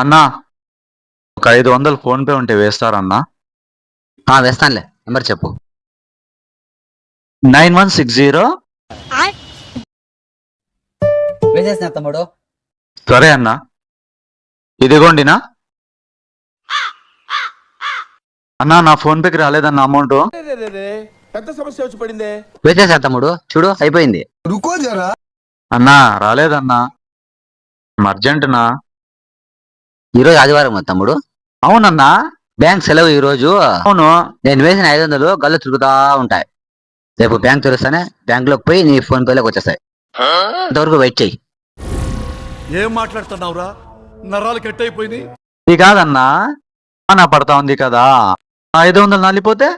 అన్నా, ఒక 500 phone pay ఉంటే వేస్తారన్నా? వేస్తానులే, నెంబర్ చెప్పు. 9160. వేసేసిన తమ్ముడు. సరే అన్నా, ఇదిగోండినా. అన్నా, నా ఫోన్ పేకి రాలేదన్న అమౌంట్. పెద్ద సమస్య వచ్చి పడిందే. వేసేసా తమ్ముడు, చూడు అయిపోయింది. అన్నా రాలేదన్నా, అర్జెంటునా. ఈరోజు ఆదివారం కదా తమ్ముడు. అవునన్నా. బ్యాంక్ సెలవు ఈ రోజు. అవును. నేను వేసిన 500 గల్లు తిరుగుతా ఉంటాయి. రేపు బ్యాంక్ తెరుస్తానే బ్యాంక్ లోకి పోయి నీ ఫోన్ పేలోకి వచ్చేస్తాయి. అంతవరకు వెయిట్ చెయ్యి. ఏం మాట్లాడుతున్నావురా? నరాలు కట్ అయిపోయింది. ఇది కాదన్నా, నా పడతా ఉంది కదా, 500 నలిపోతే